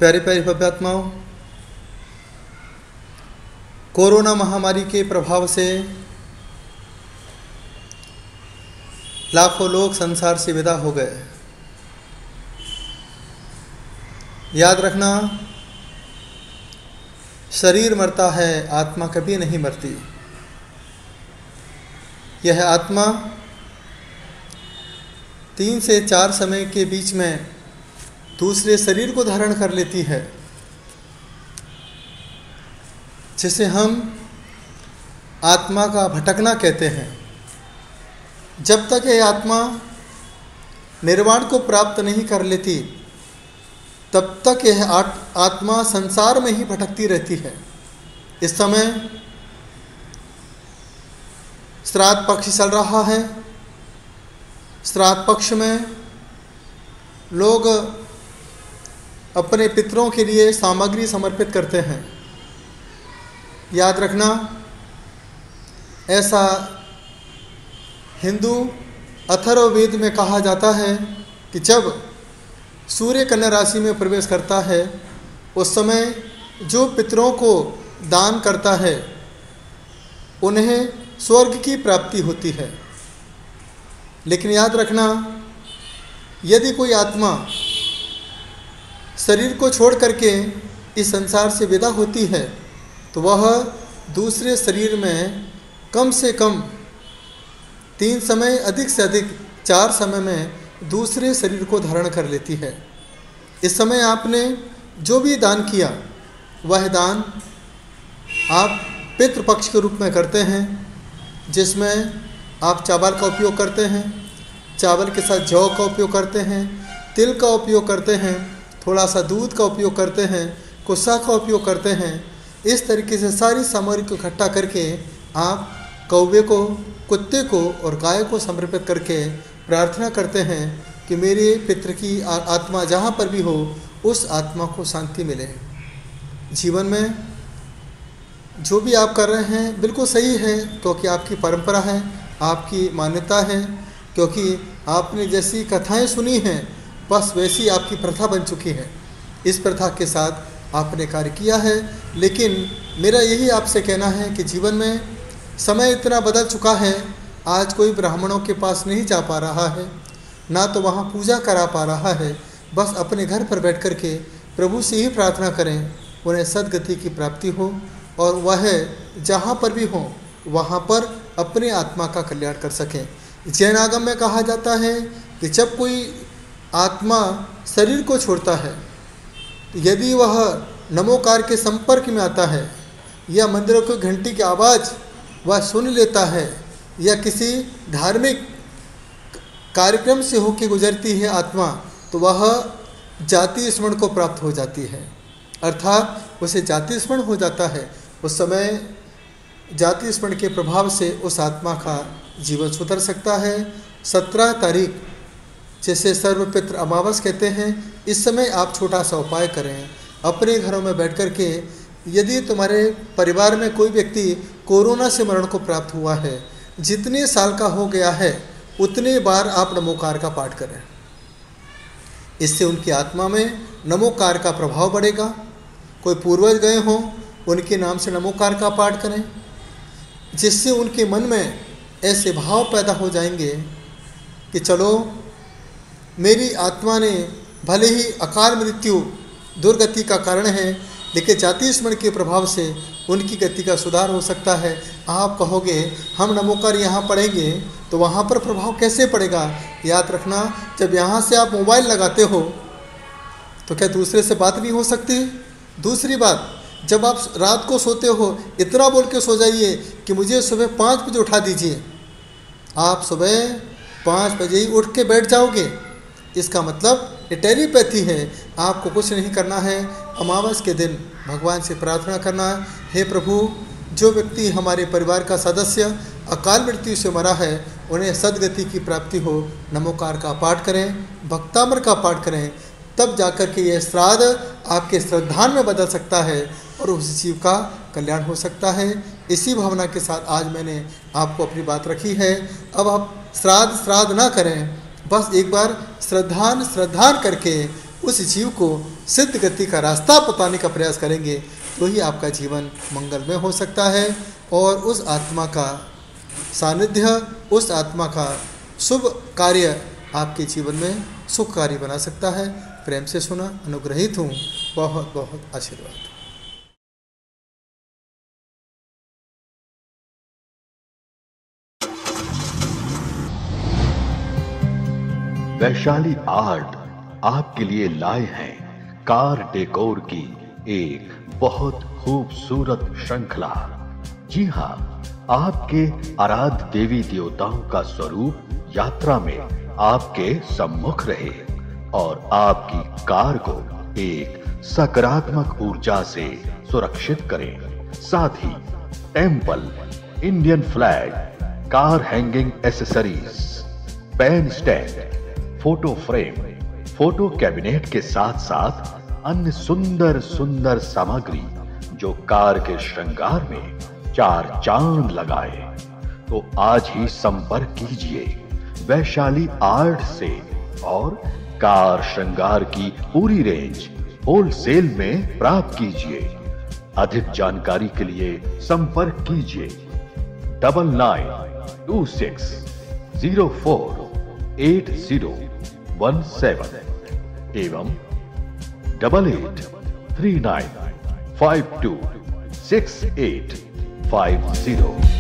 प्यारे प्यारे भव्य आत्माओं, कोरोना महामारी के प्रभाव से लाखों लोग संसार से विदा हो गए। याद रखना, शरीर मरता है, आत्मा कभी नहीं मरती। यह आत्मा 3 से 4 समय के बीच में दूसरे शरीर को धारण कर लेती है, जिसे हम आत्मा का भटकना कहते हैं। जब तक यह आत्मा निर्वाण को प्राप्त नहीं कर लेती, तब तक यह आत्मा संसार में ही भटकती रहती है। इस समय श्राद्ध पक्ष चल रहा है। श्राद्ध पक्ष में लोग अपने पितरों के लिए सामग्री समर्पित करते हैं। याद रखना, ऐसा हिंदू अथर्ववेद में कहा जाता है कि जब सूर्य कन्या राशि में प्रवेश करता है, उस समय जो पितरों को दान करता है उन्हें स्वर्ग की प्राप्ति होती है। लेकिन याद रखना, यदि कोई आत्मा शरीर को छोड़ करके इस संसार से विदा होती है, तो वह दूसरे शरीर में कम से कम 3 समय, अधिक से अधिक 4 समय में दूसरे शरीर को धारण कर लेती है। इस समय आपने जो भी दान किया, वह दान आप पितृपक्ष के रूप में करते हैं, जिसमें आप चावल का उपयोग करते हैं, चावल के साथ जौ का उपयोग करते हैं, तिल का उपयोग करते हैं, थोड़ा सा दूध का उपयोग करते हैं, कुस्सा का उपयोग करते हैं। इस तरीके से सारी सामग्री को इकट्ठा करके आप कौवे को, कुत्ते को और गाय को समर्पित करके प्रार्थना करते हैं कि मेरे पितृ की आत्मा जहाँ पर भी हो, उस आत्मा को शांति मिले। जीवन में जो भी आप कर रहे हैं बिल्कुल सही है, क्योंकि आपकी परंपरा है, आपकी मान्यता है, क्योंकि आपने जैसी कथाएं सुनी हैं, बस वैसी आपकी प्रथा बन चुकी है। इस प्रथा के साथ आपने कार्य किया है। लेकिन मेरा यही आपसे कहना है कि जीवन में समय इतना बदल चुका है, आज कोई ब्राह्मणों के पास नहीं जा पा रहा है, ना तो वहाँ पूजा करा पा रहा है। बस अपने घर पर बैठ कर के प्रभु से ही प्रार्थना करें, उन्हें सद्गति की प्राप्ति हो और वह जहाँ पर भी हो वहाँ पर अपने आत्मा का कल्याण कर सकें। जैन आगम में कहा जाता है कि जब कोई आत्मा शरीर को छोड़ता है, यदि वह नमोकार के संपर्क में आता है या मंदिरों की घंटी की आवाज़ वह सुन लेता है या किसी धार्मिक कार्यक्रम से होकर गुजरती है आत्मा, तो वह जाति स्मरण को प्राप्त हो जाती है, अर्थात उसे जाति स्मरण हो जाता है। उस समय जाति स्मरण के प्रभाव से उस आत्मा का जीवन सुधर सकता है। 17 तारीख, जैसे सर्वपितृ अमावस कहते हैं, इस समय आप छोटा सा उपाय करें। अपने घरों में बैठ कर के, यदि तुम्हारे परिवार में कोई व्यक्ति कोरोना से मरण को प्राप्त हुआ है, जितने साल का हो गया है उतने बार आप नमोकार का पाठ करें। इससे उनकी आत्मा में नमोकार का प्रभाव बढ़ेगा। कोई पूर्वज गए हों, उनके नाम से नमोकार का पाठ करें, जिससे उनके मन में ऐसे भाव पैदा हो जाएंगे कि चलो, मेरी आत्मा ने भले ही अकाल मृत्यु दुर्गति का कारण है, लेकिन जाति स्मरण के प्रभाव से उनकी गति का सुधार हो सकता है। आप कहोगे हम नमोकार यहाँ पढ़ेंगे तो वहाँ पर प्रभाव कैसे पड़ेगा? याद रखना, जब यहाँ से आप मोबाइल लगाते हो तो क्या दूसरे से बात नहीं हो सकती? दूसरी बात, जब आप रात को सोते हो, इतना बोल के सो जाइए कि मुझे सुबह 5 बजे उठा दीजिए। आप सुबह 5 बजे ही उठ के बैठ जाओगे। इसका मतलब ये टेलीपैथी है। आपको कुछ नहीं करना है। अमावस के दिन भगवान से प्रार्थना करना है, हे प्रभु, जो व्यक्ति हमारे परिवार का सदस्य अकाल मृत्यु से मरा है, उन्हें सद्गति की प्राप्ति हो। नमोकार का पाठ करें, भक्तामर का पाठ करें, तब जाकर के यह श्राद्ध आपके श्रद्धान में बदल सकता है और उस जीव का कल्याण हो सकता है। इसी भावना के साथ आज मैंने आपको अपनी बात रखी है। अब आप श्राद्ध ना करें, बस एक बार श्रद्धान करके उस जीव को सिद्ध गति का रास्ता बताने का प्रयास करेंगे, तो ही आपका जीवन मंगलमय हो सकता है और उस आत्मा का सानिध्य, उस आत्मा का शुभ कार्य आपके जीवन में सुखकारी बना सकता है। प्रेम से सुना, अनुग्रहित हूँ। बहुत बहुत आशीर्वाद। वैशाली आर्ट आपके लिए लाए हैं कार डेकोर की एक बहुत खूबसूरत श्रृंखला। जी हां, आपके आराध्य देवी देवताओं का स्वरूप यात्रा में आपके सम्मुख रहे और आपकी कार को एक सकारात्मक ऊर्जा से सुरक्षित करें। साथ ही temple, Indian flag, car hanging accessories, pen stand, photo frame, photo cabinet के साथ साथ अन्य सुंदर सुंदर सामग्री जो कार के श्रृंगार में चार चांद लगाए। तो आज ही संपर्क कीजिए वैशाली आर्ट से और कार श्रृंगार की पूरी रेंज होलसेल में प्राप्त कीजिए। अधिक जानकारी के लिए संपर्क कीजिए 9926048017 एवं 8839526850।